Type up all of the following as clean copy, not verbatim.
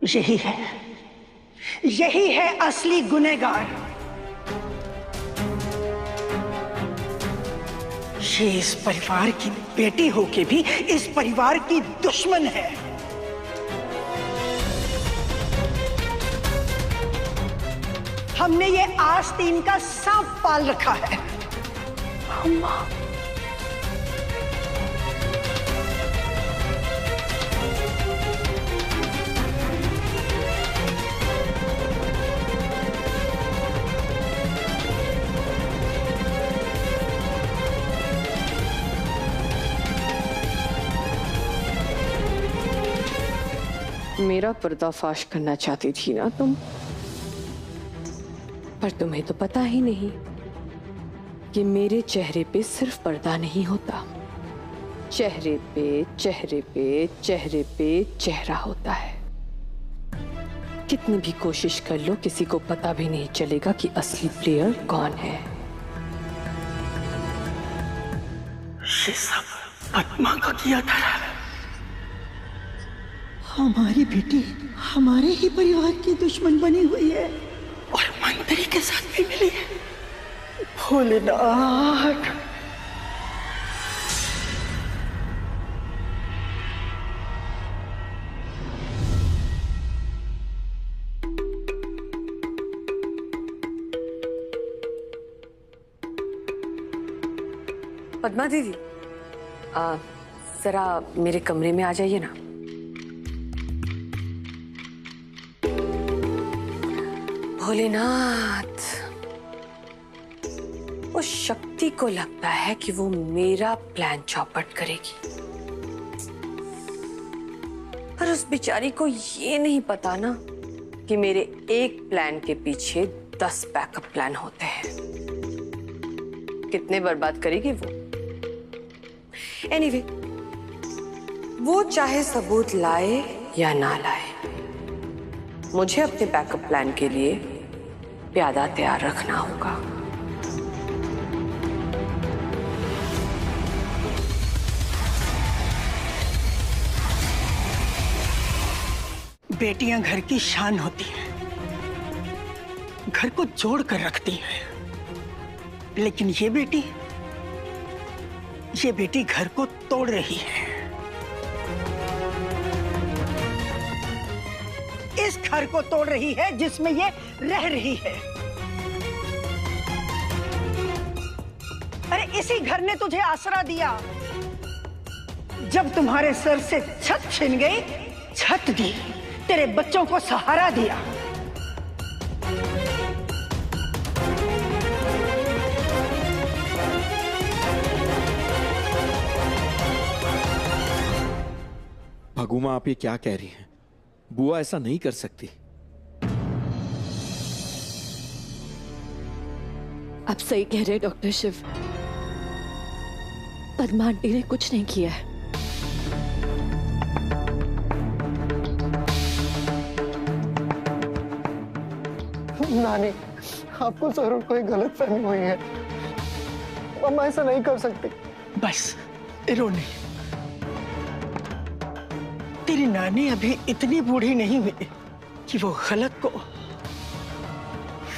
यही है, यही है असली गुनहगार। ये इस परिवार की बेटी होके भी इस परिवार की दुश्मन है। हमने ये आस्तीन का सांप पाल रखा है। अम्मा, मेरा पर्दाफाश करना चाहती थी ना तुम, पर तुम्हें तो पता ही नहीं कि मेरे चेहरे पे सिर्फ पर्दा नहीं होता, चेहरे पे चेहरे पे चेहरे पे चेहरा होता है। कितनी भी कोशिश कर लो, किसी को पता भी नहीं चलेगा कि असली प्लेयर कौन है। ये सब पद्मा का किया था। हमारी बेटी हमारे ही परिवार की दुश्मन बनी हुई है और मंत्री के साथ भी मिली है। भोलेनाथ, पद्मा दीदी, जरा मेरे कमरे में आ जाइए ना। भोलेनाथ, उस शक्ति को लगता है कि वो मेरा प्लान चौपट करेगी, पर उस बेचारी को ये नहीं पता ना कि मेरे एक प्लान के पीछे 10 बैकअप प्लान होते हैं। कितने बर्बाद करेगी वो। एनीवे, वो चाहे सबूत लाए या ना लाए, मुझे अपने बैकअप प्लान के लिए प्यादा तैयार रखना होगा। बेटियां घर की शान होती हैं, घर को जोड़ कर रखती हैं, लेकिन ये बेटी घर को तोड़ रही है। इस घर को तोड़ रही है जिसमें ये रह रही है। अरे इसी घर ने तुझे आसरा दिया। जब तुम्हारे सर से छत छिन गई, छत दी, तेरे बच्चों को सहारा दिया। भगुमा, आप ये क्या कह रही हैं? बुआ ऐसा नहीं कर सकती। आप सही कह रहे डॉक्टर शिव, पद्मा आंटी ने कुछ नहीं किया है। नानी, आपको जरूर कोई गलतफहमी हुई है। मम्मा ऐसा नहीं कर सकती। बस रो नहीं। तेरी नानी अभी इतनी बूढ़ी नहीं हुई कि वो गलत को,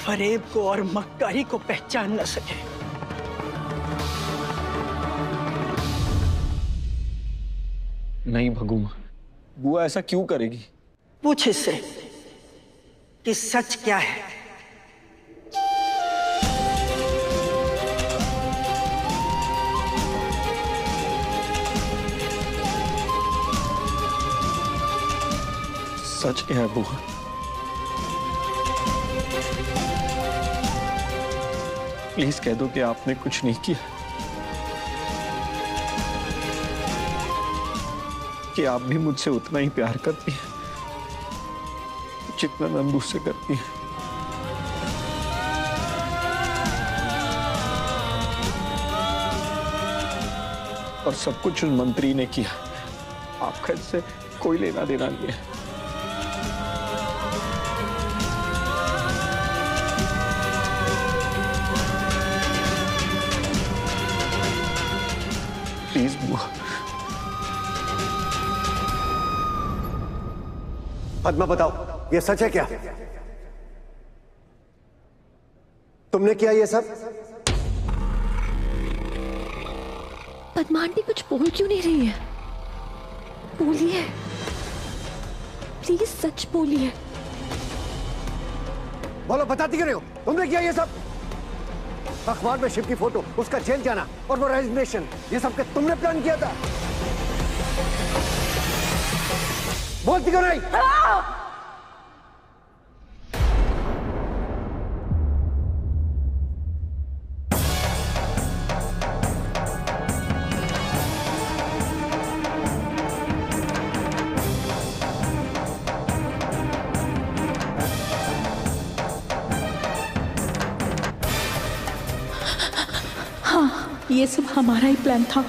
फरेब को और मक्कारी को पहचान न सके। नहीं भगुमा, बुआ ऐसा क्यों करेगी? पूछ इससे कि सच क्या है। सच क्या है बुआ? प्लीज कह दो कि आपने कुछ नहीं किया, कि आप भी मुझसे उतना ही प्यार करती हैं जितना मैं मुझसे करती हैं। और सब कुछ उस मंत्री ने किया, आपका इससे कोई लेना देना नहीं है। प्लीज बुआ। पद्मा बताओ, ये सच है क्या? तुमने किया ये सब? पद्मा आंटी कुछ बोल क्यों नहीं रही है? बोलिए प्लीज, सच बोलिए। बोलो, बताती क्यों नहीं हो? तुमने किया ये सब? अखबार में शिव की फोटो, उसका जेल जाना और वो रेजिग्नेशन, ये सब के तुमने प्लान किया था? बोलती क्यों नहीं? ये सब हमारा ही प्लान था।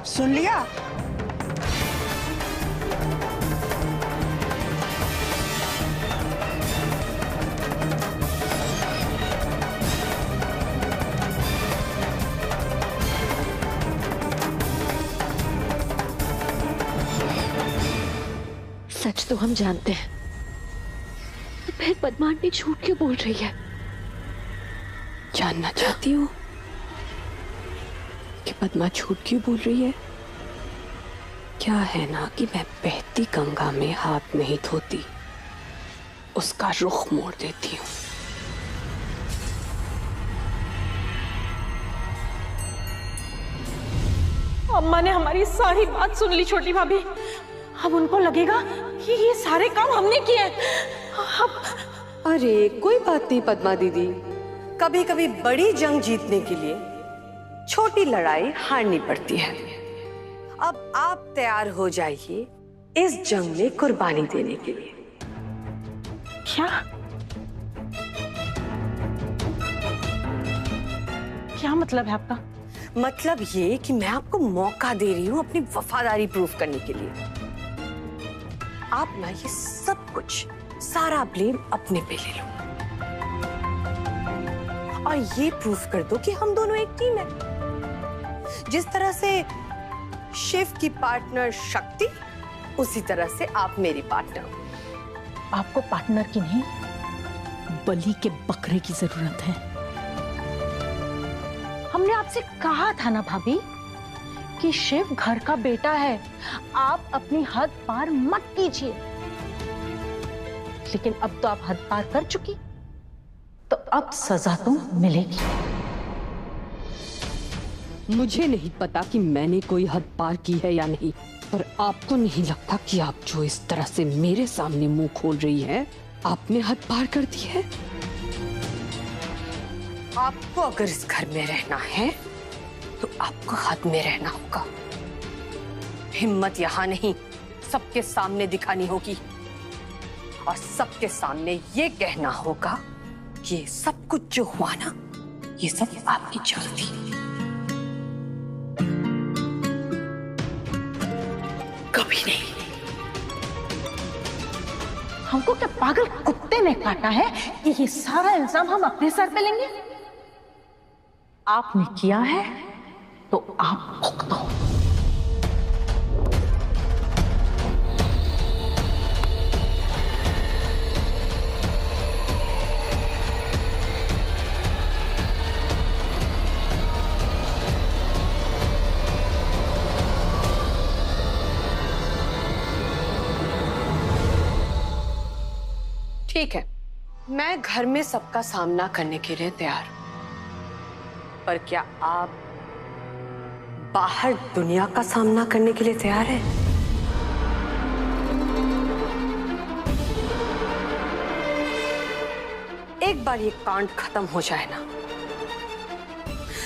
सुन लिया? सच तो हम जानते हैं, तो फिर पद्मा आंटी झूठ क्यों बोल रही है? जानना चाहती हो कि पद्मा झूठ क्यों बोल रही है? क्या है ना कि मैं बहती गंगा में हाथ नहीं धोती, उसका रुख मोड़ देती हूँ। अम्मा ने हमारी सारी बात सुन ली छोटी भाभी। अब उनको लगेगा कि ये सारे काम हमने किए। अब अरे कोई बात नहीं पद्मा दीदी, कभी कभी बड़ी जंग जीतने के लिए छोटी लड़ाई हारनी पड़ती है। अब आप तैयार हो जाइए इस जंग में कुर्बानी देने के लिए। क्या क्या मतलब है आपका? मतलब ये कि मैं आपको मौका दे रही हूं अपनी वफादारी प्रूफ करने के लिए। आप ना ये सब कुछ, सारा ब्लेम अपने पे ले लो और ये प्रूफ कर दो कि हम दोनों एक टीम है। जिस तरह से शिव की पार्टनर शक्ति, उसी तरह से आप मेरी पार्टनर। आपको पार्टनर की नहीं, बलि के बकरे की जरूरत है। हमने आपसे कहा था ना भाभी कि शिव घर का बेटा है, आप अपनी हद पार मत कीजिए। लेकिन अब तो आप हद पार कर चुकी, तो अब सजा तो मिलेगी। मुझे नहीं पता कि मैंने कोई हद पार की है या नहीं, पर आपको नहीं लगता कि आप जो इस तरह से मेरे सामने मुंह खोल रही है, आपने हद पार कर दी है? आपको अगर इस घर में रहना है तो आपको हद में रहना होगा। हिम्मत यहां नहीं, सबके सामने दिखानी होगी और सबके सामने ये कहना होगा कि ये सब कुछ जो हुआ ना, ये सब आपकी चाल थी। कभी नहीं। हमको क्या पागल कुत्ते ने काटा है कि ये सारा इल्जाम हम अपने सर पे लेंगे? आपने किया है तो आप भुगतो। ठीक है, मैं घर में सबका सामना करने के लिए तैयार हूं, पर क्या आप बाहर दुनिया का सामना करने के लिए तैयार हैं? एक बार ये कांड खत्म हो जाए ना,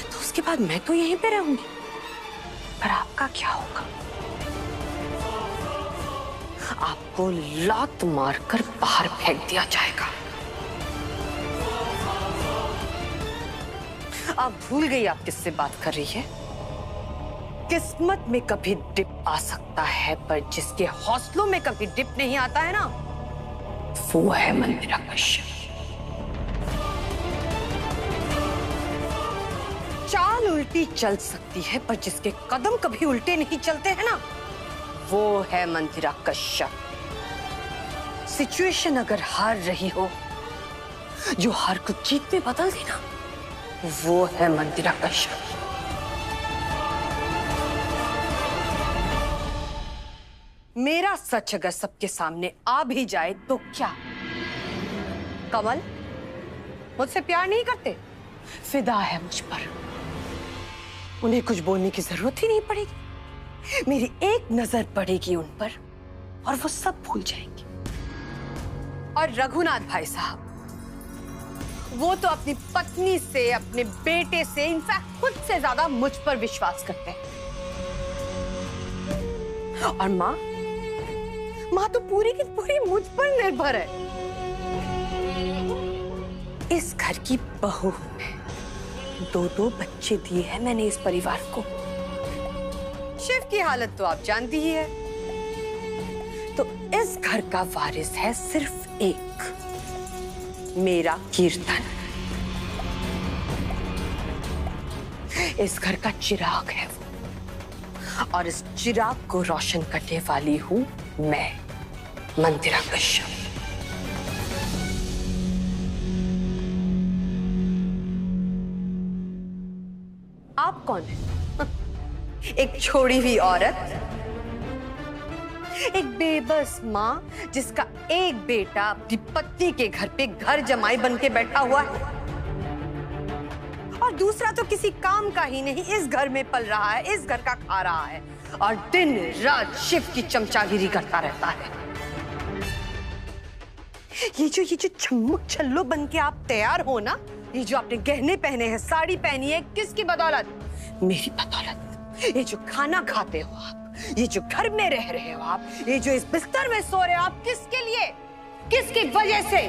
तो उसके बाद मैं तो यहीं पे रहूंगी, पर आपका क्या होगा? आपको लात मारकर बाहर फेंक दिया जाएगा। आप भूल गई आप किससे बात कर रही है? किस्मत में कभी डिप आ सकता है, पर जिसके हौसलों में कभी डिप नहीं आता है ना, वो है मंदिरा कश्यप। चाल उल्टी चल सकती है, पर जिसके कदम कभी उल्टे नहीं चलते हैं ना, वो है मंदिरा कश्यप। सिचुएशन अगर हार रही हो, जो हार को जीत में बदल देना, वो है मंदिरा कश्यप। मेरा सच अगर सबके सामने आ भी जाए तो क्या? कमल मुझसे प्यार नहीं करते, फिदा है मुझ पर, उन्हें कुछ बोलने की जरूरत ही नहीं पड़ेगी। मेरी एक नजर पड़ेगी उन पर और वो सब भूल जाएंगे। और रघुनाथ भाई साहब, वो तो अपनी पत्नी से, अपने बेटे से, इनफैक्ट खुद से ज्यादा मुझ पर विश्वास करते हैं। और माँ तो पूरी की पूरी मुझ पर निर्भर है। इस घर की बहू हूं मैं, 2 बच्चे दिए हैं मैंने इस परिवार को। शिव की हालत तो आप जानती ही है। तो इस घर का वारिस है सिर्फ एक, मेरा कीर्तन। इस घर का चिराग है वो, और इस चिराग को रोशन करने वाली हूं मैं, मंदिरा कश्यप। आप कौन है? एक छोड़ी हुई औरत, एक बेबस माँ जिसका एक बेटा अपनी पत्नी के घर पे घर जमाई बन के बैठा हुआ है, और दूसरा तो किसी काम का ही नहीं, इस घर में पल रहा है, इस घर का खा रहा है, और दिन रात शिव की चमचागिरी करता रहता है। ये जो छम्मुक छल्लो बन के आप तैयार हो ना, ये जो आपने गहने पहने हैं, साड़ी पहनी है, किसकी बदौलत? मेरी बदौलत। ये जो खाना खाते हो आप, ये जो घर में रह रहे हो आप, ये जो इस बिस्तर में सो रहे हो आप, किसके लिए? किसकी वजह से?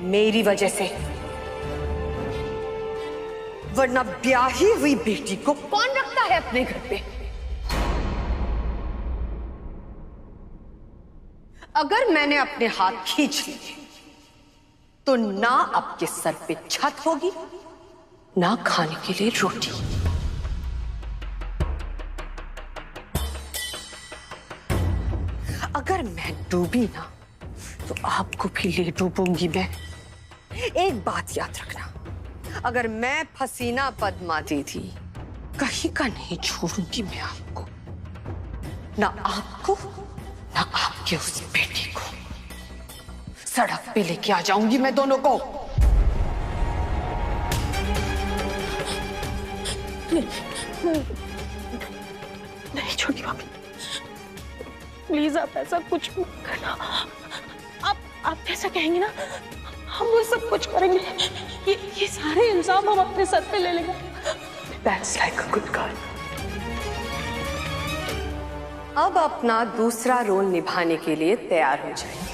मेरी वजह से। वरना ब्याही हुई बेटी को कौन रखता है अपने घर पे? अगर मैंने अपने हाथ खींच लिए तो ना आपके सर पे छत होगी, ना खाने के लिए रोटी। अगर मैं डूबी ना, तो आपको भी ले डूबूंगी मैं। एक बात याद रखना, अगर मैं फसीना पद्मा दीदी कहीं का नहीं छोड़ूंगी मैं आपको, ना आपको, ना आपके उस बेटी को। सड़क पे लेके आ जाऊंगी मैं दोनों को। नहीं छोटी भाभी, प्लीज आप ऐसा कुछ मत करना। आप ऐसा कहेंगे ना, हम वो सब कुछ करेंगे। ये सारे इल्जाम हम अपने सर पे ले लेंगे। That's like a good girl. अब अपना दूसरा रोल निभाने के लिए तैयार हो जाइए।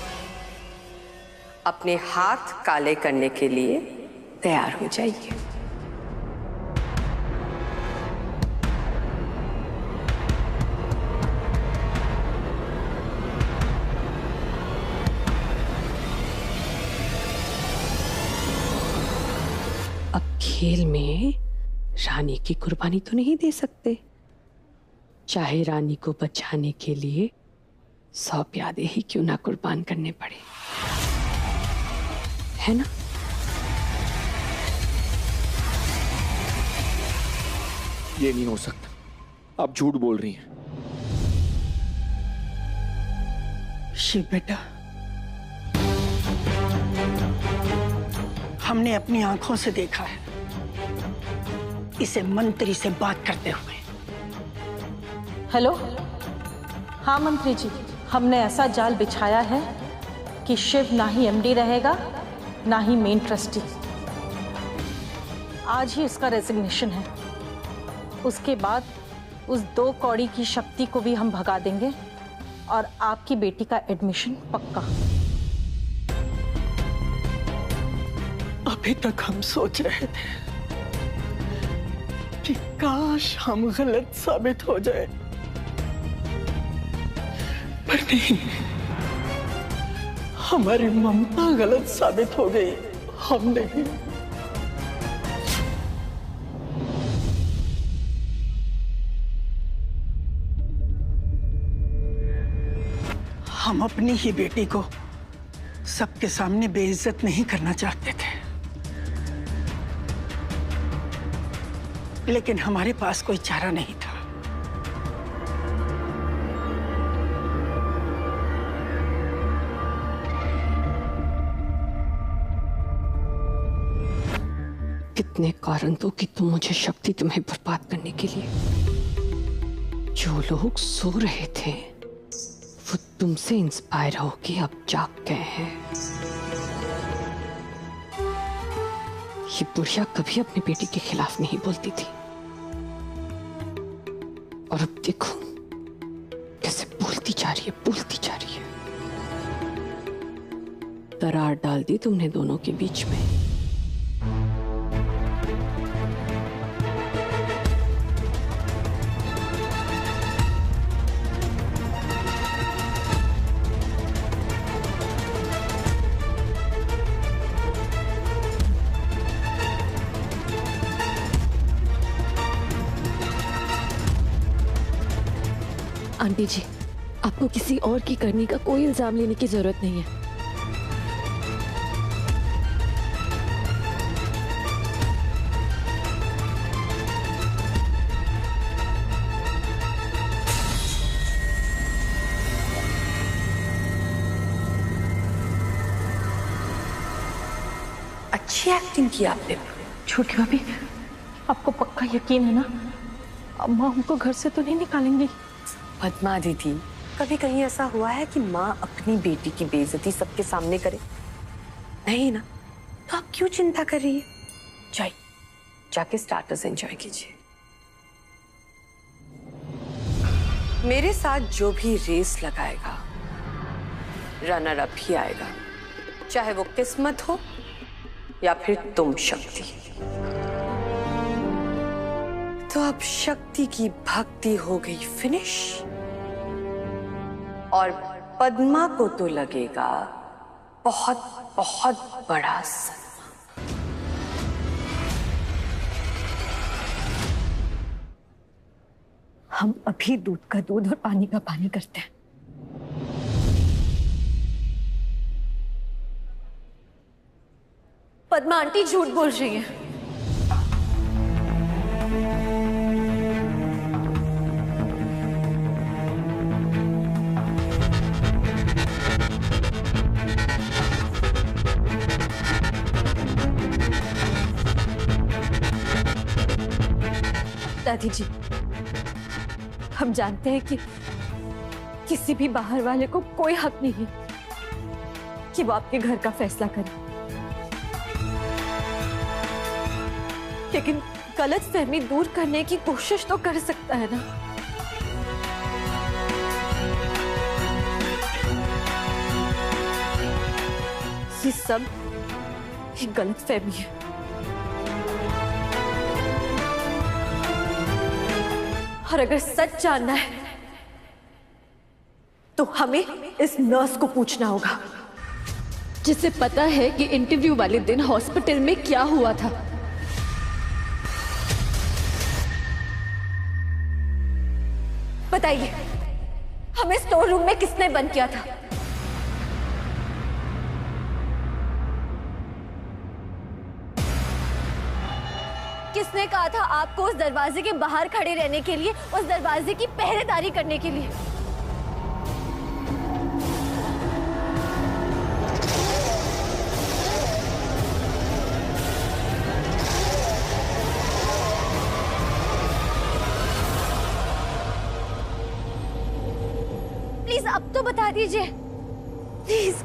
अपने हाथ काले करने के लिए तैयार हो जाइए। अब खेल में रानी की कुर्बानी तो नहीं दे सकते, चाहे रानी को बचाने के लिए 100 प्यादे ही क्यों ना कुर्बान करने पड़े, है ना? ये नहीं हो सकता, आप झूठ बोल रही हैं। शिव बेटा, हमने अपनी आंखों से देखा है इसे मंत्री से बात करते हुए। हेलो, हाँ मंत्री जी, हमने ऐसा जाल बिछाया है कि शिव ना ही एमडी रहेगा, ना ही मेन ट्रस्टी। आज ही इसका रेजिग्नेशन है। उसके बाद उस 2 कौड़ी की शक्ति को भी हम भगा देंगे और आपकी बेटी का एडमिशन पक्का। अभी तक हम सोच रहे थे कि काश हम गलत साबित हो जाए, पर नहीं, हमारी ममता गलत साबित हो गई। हम नहीं। हम अपनी ही बेटी को सबके सामने बेइज्जत नहीं करना चाहते थे, लेकिन हमारे पास कोई चारा नहीं था। कितने कारण दो कि तुम मुझे शक्ति तुम्हें बर्बाद करने के लिए। जो लोग सो रहे थे वो तुमसे इंस्पायर होके अब जाग गए हैं। ये बुढ़िया कभी अपनी बेटी के खिलाफ नहीं बोलती थी, और अब देखो कैसे बोलती जा रही है, बोलती जा रही है। दरार डाल दी तुमने दोनों के बीच में। आंटी जी, आपको किसी और की करनी का कोई इल्जाम लेने की जरूरत नहीं है। अच्छी एक्टिंग की आपने। छोटी भाभी, आपको पक्का यकीन है ना अम्मा हमको घर से तो नहीं निकालेंगी? पद्मा दीदी, कभी कहीं ऐसा हुआ है कि माँ अपनी बेटी की बेइज्जती सबके सामने करे? नहीं ना, तो आप क्यों चिंता कर रही है? जाइए, जाके स्टार्टर्स एंजॉय कीजिए। मेरे साथ जो भी रेस लगाएगा रनर अप ही आएगा, चाहे वो किस्मत हो या फिर तुम शक्ति। तो अब शक्ति की भक्ति हो गई फिनिश, और पद्मा को तो लगेगा बहुत बहुत बड़ा सदमा। हम अभी दूध का दूध और पानी का पानी करते हैं। पद्मा आंटी झूठ बोल रही है। दादी जी, हम जानते हैं कि किसी भी बाहर वाले को कोई हक नहीं है कि वो आपके घर का फैसला करे, लेकिन गलतफहमी दूर करने की कोशिश तो कर सकता है ना। ये सब एक गलतफहमी है। और अगर सच जानना है तो हमें इस नर्स को पूछना होगा, जिसे पता है कि इंटरव्यू वाले दिन हॉस्पिटल में क्या हुआ था। बताइए, हमें स्टोर रूम में किसने बंद किया था? किसने कहा था आपको उस दरवाजे के बाहर खड़े रहने के लिए, उस दरवाजे की पहरेदारी करने के लिए? प्लीज अब तो बता दीजिए, प्लीज।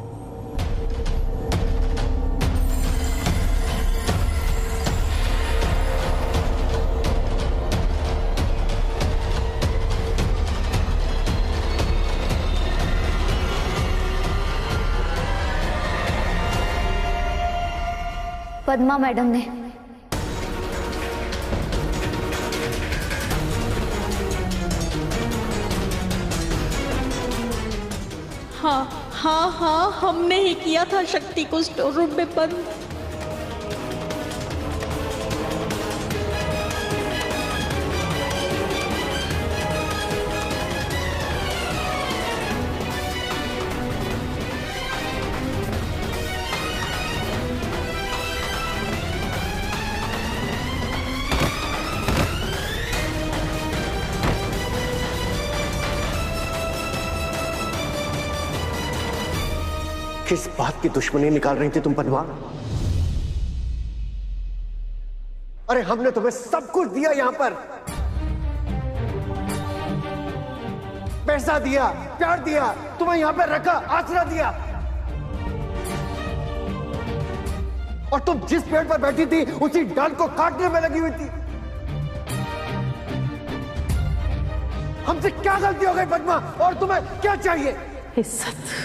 पद्मा मैडम ने। हाँ हाँ हाँ, हमने ही किया था शक्ति को स्टोर रूम में बंद। किस बात की दुश्मनी निकाल रही थी तुम पद्मा? अरे हमने तुम्हें सब कुछ दिया, यहां पर पैसा दिया, प्यार दिया, तुम्हें यहां पर रखा, आसरा दिया, और तुम जिस पेड़ पर बैठी थी उसी डाल को काटने में लगी हुई थी। हमसे क्या गलती हो गई पद्मा, और तुम्हें क्या चाहिए? इज्जत।